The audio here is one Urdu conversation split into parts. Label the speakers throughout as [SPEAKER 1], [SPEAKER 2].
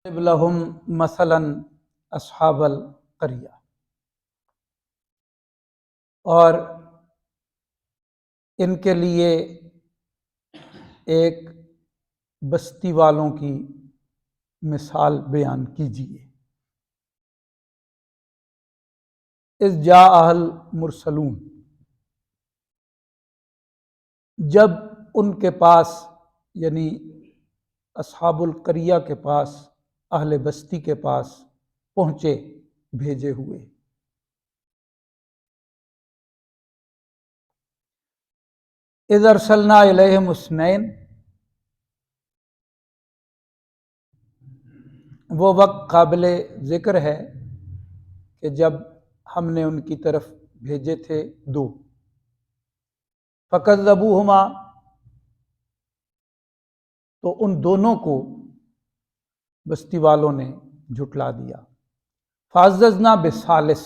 [SPEAKER 1] لهم مثلا اصحاب القریہ، اور ان کے لیے ایک بستی والوں کی مثال بیان کیجیے۔ اذ جاء المرسلون، جب ان کے پاس یعنی اصحاب القریہ کے پاس، اہل بستی کے پاس پہنچے بھیجے ہوئے۔ اذ ارسلنا الیہم اثنین، وہ وقت قابل ذکر ہے کہ جب ہم نے ان کی طرف بھیجے تھے دو۔ فکذبوہما، تو ان دونوں کو بستی والوں نے جھٹلا دیا۔ فعززنا بالثالث،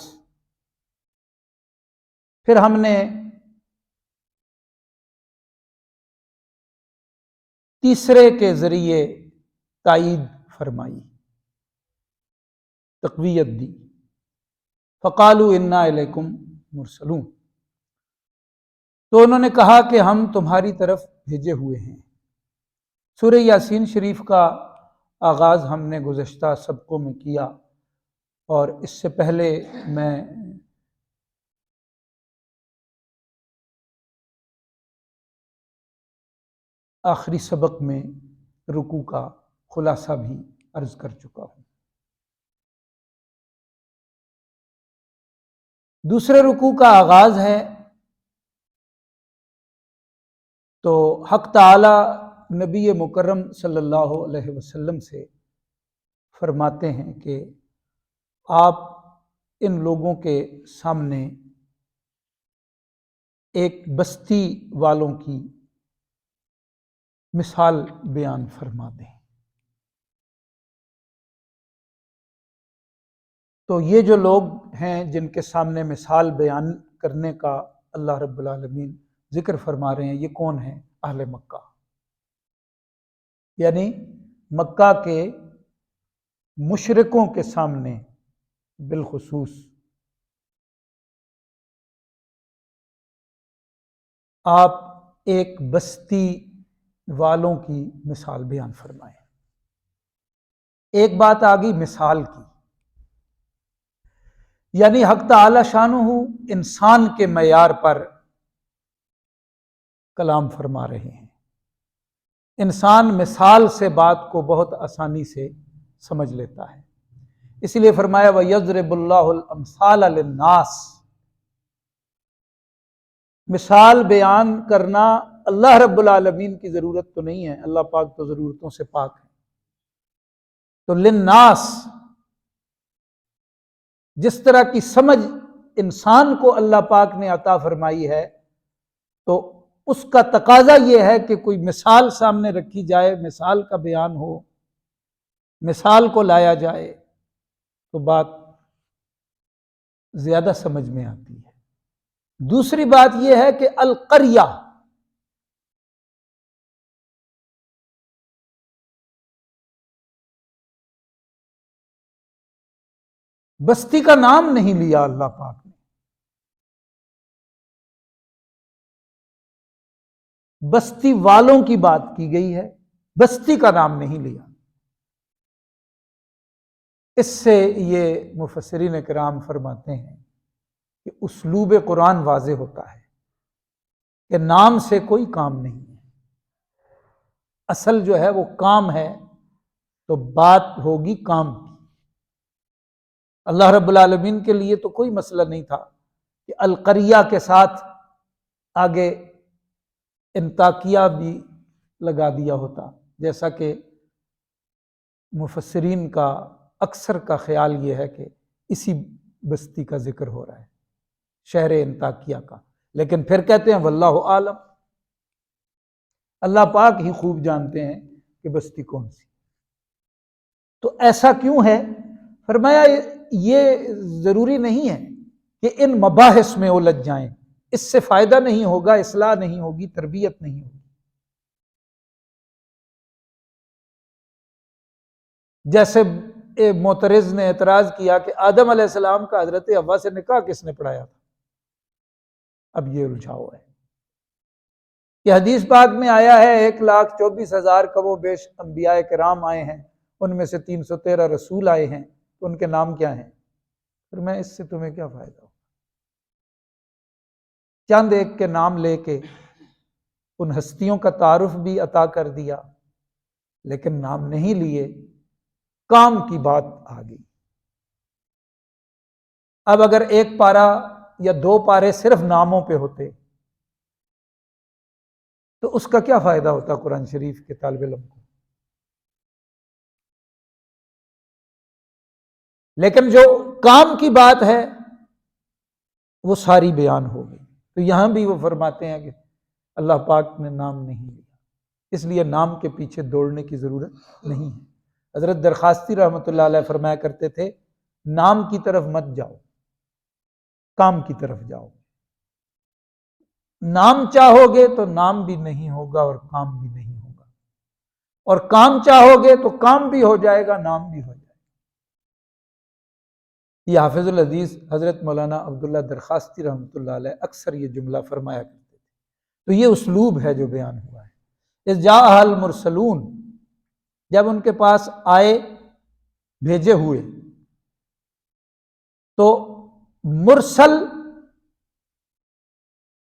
[SPEAKER 1] پھر ہم نے تیسرے کے ذریعے تائید فرمائی، تقویت دی۔ فقالوا انا الیکم مرسلون، تو انہوں نے کہا کہ ہم تمہاری طرف بھیجے ہوئے ہیں۔ سورہ یاسین شریف کا آغاز ہم نے گزشتہ سبقوں میں کیا، اور اس سے پہلے میں آخری سبق میں رکوع کا خلاصہ بھی عرض کر چکا ہوں۔ دوسرے رکوع کا آغاز ہے تو حق تعالی نبی مکرم صلی اللہ علیہ وسلم سے فرماتے ہیں کہ آپ ان لوگوں کے سامنے ایک بستی والوں کی مثال بیان فرما دیں۔ تو یہ جو لوگ ہیں جن کے سامنے مثال بیان کرنے کا اللہ رب العالمین ذکر فرما رہے ہیں، یہ کون ہیں؟ اہل مکہ، یعنی مکہ کے مشرکوں کے سامنے بالخصوص آپ ایک بستی والوں کی مثال بیان فرمائیں۔ ایک بات آ گئی مثال کی، یعنی حق تعالی شانہ انسان کے معیار پر کلام فرما رہے ہیں۔ انسان مثال سے بات کو بہت آسانی سے سمجھ لیتا ہے، اس لیے فرمایا وَيَضْرِبُ اللَّهُ الْأَمْثَالَ لِلنَّاسِ، مثال بیان کرنا اللہ رب العالمین کی ضرورت تو نہیں ہے، اللہ پاک تو ضرورتوں سے پاک ہے۔ تو للناس، جس طرح کی سمجھ انسان کو اللہ پاک نے عطا فرمائی ہے، تو اس کا تقاضا یہ ہے کہ کوئی مثال سامنے رکھی جائے، مثال کا بیان ہو، مثال کو لایا جائے تو بات زیادہ سمجھ میں آتی ہے۔ دوسری بات یہ ہے کہ القریہ، بستی کا نام نہیں لیا اللہ پاک نے، بستی والوں کی بات کی گئی ہے، بستی کا نام نہیں لیا۔ اس سے یہ مفسرین کرام فرماتے ہیں کہ اسلوب قرآن واضح ہوتا ہے کہ نام سے کوئی کام نہیں ہے، اصل جو ہے وہ کام ہے، تو بات ہوگی کام کی۔ اللہ رب العالمین کے لیے تو کوئی مسئلہ نہیں تھا کہ القریہ کے ساتھ آگے انطاکیہ بھی لگا دیا ہوتا، جیسا کہ مفسرین کا اکثر کا خیال یہ ہے کہ اسی بستی کا ذکر ہو رہا ہے، شہر انطاکیہ کا، لیکن پھر کہتے ہیں واللہ عالم، اللہ پاک ہی خوب جانتے ہیں کہ بستی کون سی۔ تو ایسا کیوں ہے؟ فرمایا یہ ضروری نہیں ہے کہ ان مباحث میں الجھ جائیں، اس سے فائدہ نہیں ہوگا، اصلاح نہیں ہوگی، تربیت نہیں ہوگی۔ جیسے معترض نے اعتراض کیا کہ آدم علیہ السلام کا حضرت حوا سے نکاح کس نے پڑھایا تھا؟ اب یہ الجھاؤ ہے کہ حدیث پاک میں آیا ہے 1,24,000 کم و بیش انبیاء کرام آئے ہیں، ان میں سے 313 رسول آئے ہیں، تو ان کے نام کیا ہیں؟ پھر میں اس سے تمہیں کیا فائدہ ہو؟ چند ایک کے نام لے کے ان ہستیوں کا تعارف بھی عطا کر دیا، لیکن نام نہیں لیے، کام کی بات آ گئی۔ اب اگر ایک پارہ یا 2 پارے صرف ناموں پہ ہوتے تو اس کا کیا فائدہ ہوتا قرآن شریف کے طالب علم کو؟ لیکن جو کام کی بات ہے وہ ساری بیان ہو گئی۔ تو یہاں بھی وہ فرماتے ہیں کہ اللہ پاک نے نام نہیں لیا، اس لیے نام کے پیچھے دوڑنے کی ضرورت نہیں ہے۔ حضرت درخواستی رحمۃ اللہ علیہ فرمایا کرتے تھے نام کی طرف مت جاؤ، کام کی طرف جاؤ۔ نام چاہو گے تو نام بھی نہیں ہوگا اور کام بھی نہیں ہوگا، اور کام چاہو گے تو کام بھی ہو جائے گا، نام بھی ہو جائے گا۔ یہ حافظ الحدیث حضرت مولانا عبداللہ درخواستی رحمۃ اللہ علیہ اکثر یہ جملہ فرمایا کرتے تھے۔ تو یہ اسلوب ہے جو بیان ہوا ہے۔ اذ جاء المرسلون، جب ان کے پاس آئے بھیجے ہوئے، تو مرسل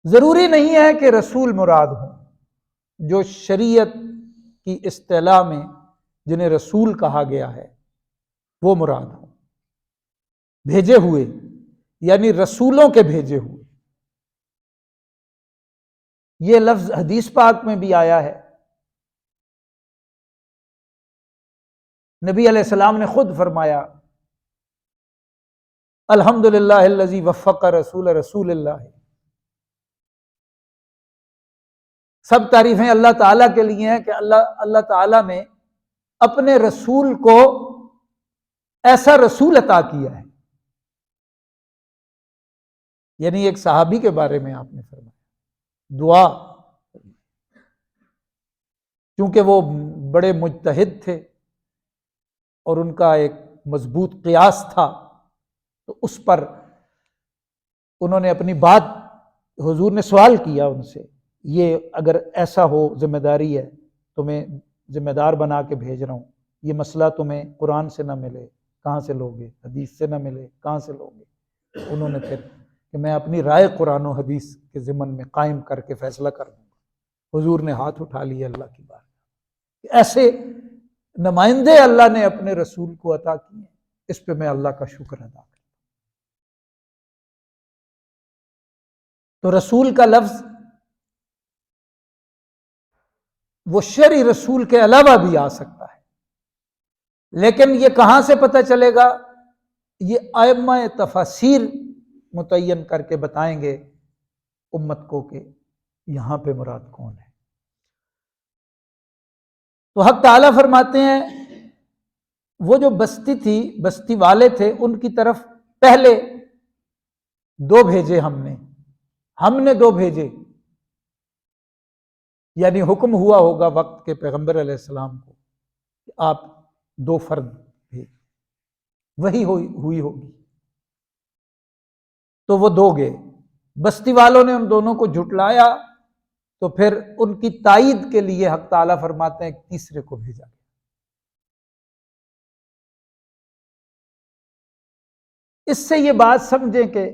[SPEAKER 1] ضروری نہیں ہے کہ رسول مراد ہوں، جو شریعت کی اصطلاح میں جنہیں رسول کہا گیا ہے وہ مراد ہوں۔ بھیجے ہوئے یعنی رسولوں کے بھیجے ہوئے، یہ لفظ حدیث پاک میں بھی آیا ہے۔ نبی علیہ السلام نے خود فرمایا الحمدللہ الذی وفق رسول اللہ، سب تعریفیں اللہ تعالیٰ کے لیے ہیں کہ اللہ تعالیٰ نے اپنے رسول کو ایسا رسول عطا کیا ہے۔ یعنی ایک صحابی کے بارے میں آپ نے فرمایا دعا، کیونکہ وہ بڑے مجتہد تھے اور ان کا ایک مضبوط قیاس تھا، تو اس پر انہوں نے اپنی بات، حضور نے سوال کیا ان سے، یہ اگر ایسا ہو ذمہ داری ہے، تمہیں ذمہ دار بنا کے بھیج رہا ہوں، یہ مسئلہ تمہیں قرآن سے نہ ملے کہاں سے لوگے، حدیث سے نہ ملے کہاں سے لوگے؟ انہوں نے پھر کہ میں اپنی رائے قرآن و حدیث کے ضمن میں قائم کر کے فیصلہ کر دوں گا۔ حضور نے ہاتھ اٹھا لیا اللہ کی بات، ایسے نمائندے اللہ نے اپنے رسول کو عطا کیے، اس پہ میں اللہ کا شکر ادا کروں۔ تو رسول کا لفظ وہ شرعی رسول کے علاوہ بھی آ سکتا ہے، لیکن یہ کہاں سے پتہ چلے گا؟ یہ ائمہ تفاسیر متعین کر کے بتائیں گے امت کو کہ یہاں پہ مراد کون ہے۔ تو حق تعالیٰ فرماتے ہیں وہ جو بستی تھی، بستی والے تھے، ان کی طرف پہلے 2 بھیجے ہم نے 2 بھیجے، یعنی حکم ہوا ہوگا وقت کے پیغمبر علیہ السلام کو کہ آپ 2 فرد بھیج، وہی ہوئی ہوگی، تو وہ 2 گئے۔ بستی والوں نے ان دونوں کو جھٹلایا، تو پھر ان کی تائید کے لیے حق تعالیٰ فرماتے ہیں ایک تیسرے کو بھیجا گیا۔ اس سے یہ بات سمجھیں کہ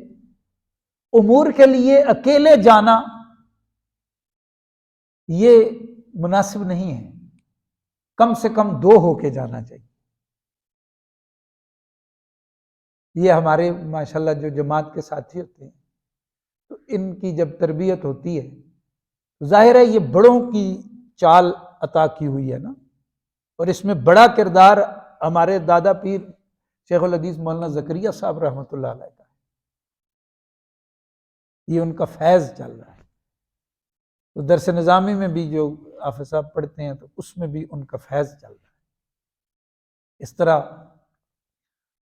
[SPEAKER 1] امور کے لیے اکیلے جانا یہ مناسب نہیں ہے، کم سے کم 2 ہو کے جانا چاہیے۔ یہ ہمارے ماشاءاللہ جو جماعت کے ساتھی ہوتے ہیں، تو ان کی جب تربیت ہوتی ہے، ظاہر ہے یہ بڑوں کی چال عطا کی ہوئی ہے نا، اور اس میں بڑا کردار ہمارے دادا پیر شیخ الحدیث مولانا زکریا صاحب رحمۃ اللہ علیہ کا ہے۔ یہ ان کا فیض چل رہا ہے۔ تو درس نظامی میں بھی جو حافظ صاحب پڑھتے ہیں تو اس میں بھی ان کا فیض چل رہا ہے۔ اس طرح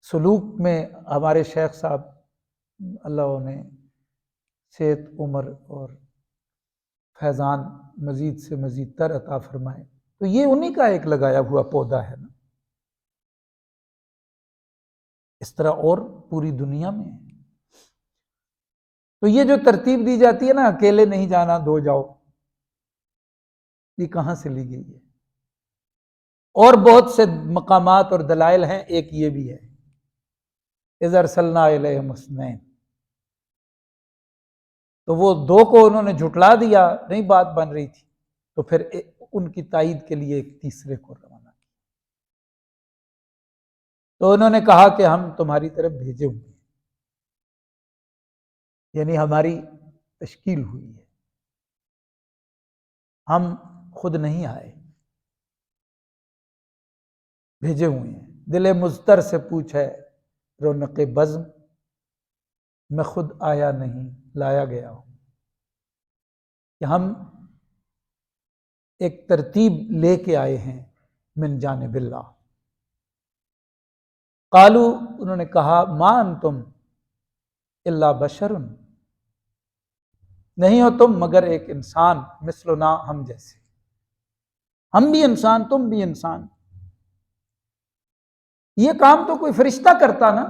[SPEAKER 1] سلوک میں ہمارے شیخ صاحب اللہ انہیں صحت، عمر اور فیضان مزید سے مزید تر عطا فرمائے، تو یہ انہی کا ایک لگایا ہوا پودا ہے نا۔ اس طرح اور پوری دنیا میں ہے۔ تو یہ جو ترتیب دی جاتی ہے نا، اکیلے نہیں جانا، دو جاؤ، یہ کہاں سے لی گئی ہے؟ اور بہت سے مقامات اور دلائل ہیں، ایک یہ بھی ہے، اذ ارسلنا الیہم اثنین، تو وہ دو کو انہوں نے جھٹلا دیا، نہیں بات بن رہی تھی، تو پھر ان کی تائید کے لیے ایک تیسرے کو روانہ کیا۔ تو انہوں نے کہا کہ ہم تمہاری طرف بھیجے ہوئے ہیں، یعنی ہماری تشکیل ہوئی ہے، ہم خود نہیں آئے، بھیجے ہوئے ہیں۔ دل مضطر سے پوچھے رونق بزم، میں خود آیا نہیں لایا گیا ہوں، کہ ہم ایک ترتیب لے کے آئے ہیں من جانب اللہ۔ قالو، انہوں نے کہا، ما انتم الا بشر، نہیں ہو تم مگر ایک انسان، مثلنا، ہم جیسے، ہم بھی انسان تم بھی انسان، یہ کام تو کوئی فرشتہ کرتا نا،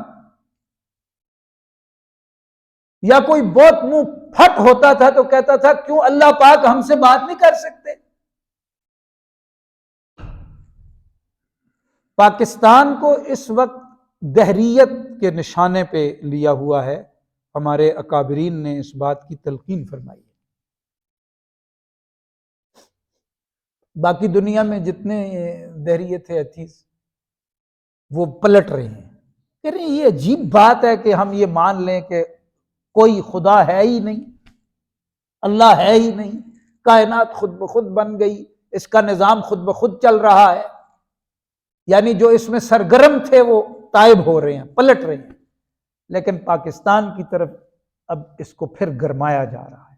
[SPEAKER 1] یا کوئی بہت منہ پھٹ ہوتا تھا تو کہتا تھا کیوں اللہ پاک ہم سے بات نہیں کر سکتے؟ پاکستان کو اس وقت دہریت کے نشانے پہ لیا ہوا ہے، ہمارے اکابرین نے اس بات کی تلقین فرمائی ہے۔ باقی دنیا میں جتنے دہریت ہے حدیث، وہ پلٹ رہے ہیں، کہہ رہے ہیں یہ عجیب بات ہے کہ ہم یہ مان لیں کہ کوئی خدا ہے ہی نہیں، اللہ ہے ہی نہیں، کائنات خود بخود بن گئی، اس کا نظام خود بخود چل رہا ہے، یعنی جو اس میں سرگرم تھے وہ تائب ہو رہے ہیں، پلٹ رہے ہیں۔ لیکن پاکستان کی طرف اب اس کو پھر گرمایا جا رہا ہے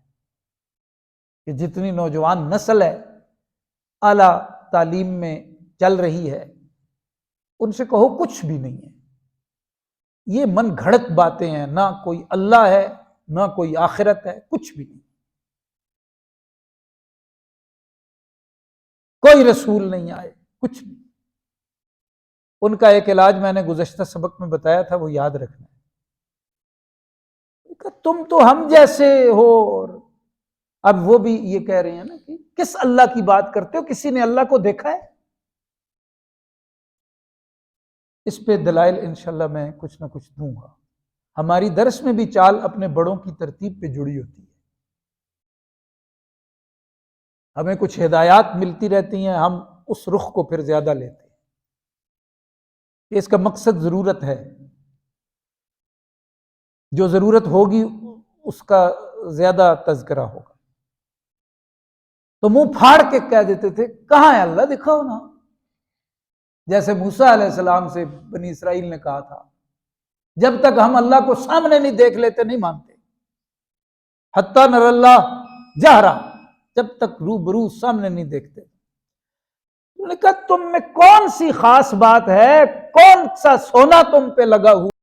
[SPEAKER 1] کہ جتنی نوجوان نسل ہے اعلیٰ تعلیم میں چل رہی ہے، ان سے کہو کچھ بھی نہیں ہے، یہ من گھڑت باتیں ہیں، نہ کوئی اللہ ہے نہ کوئی آخرت ہے، کچھ بھی نہیں، کوئی رسول نہیں آئے، کچھ نہیں۔ ان کا ایک علاج میں نے گزشتہ سبق میں بتایا تھا، وہ یاد رکھنا ہے۔ تم تو ہم جیسے ہو، اور اب وہ بھی یہ کہہ رہے ہیں نا کہ کس اللہ کی بات کرتے ہو، کسی نے اللہ کو دیکھا ہے؟ اس پہ دلائل انشاءاللہ میں کچھ نہ کچھ دوں گا۔ ہماری درس میں بھی چال اپنے بڑوں کی ترتیب پہ جڑی ہوتی ہے، ہمیں کچھ ہدایات ملتی رہتی ہیں، ہم اس رخ کو پھر زیادہ لیتے ہیں کہ اس کا مقصد ضرورت ہے، جو ضرورت ہوگی اس کا زیادہ تذکرہ ہوگا۔ تو منہ پھاڑ کے کہہ دیتے تھے کہاں ہے اللہ، دکھاؤ نا، جیسے موسیٰ علیہ السلام سے بنی اسرائیل نے کہا تھا جب تک ہم اللہ کو سامنے نہیں دیکھ لیتے نہیں مانتے، حتی نر اللہ جہرا، جب تک روبرو سامنے نہیں دیکھتے۔ انہوں نے کہا تم میں کون سی خاص بات ہے، کون سا سونا تم پہ لگا ہوا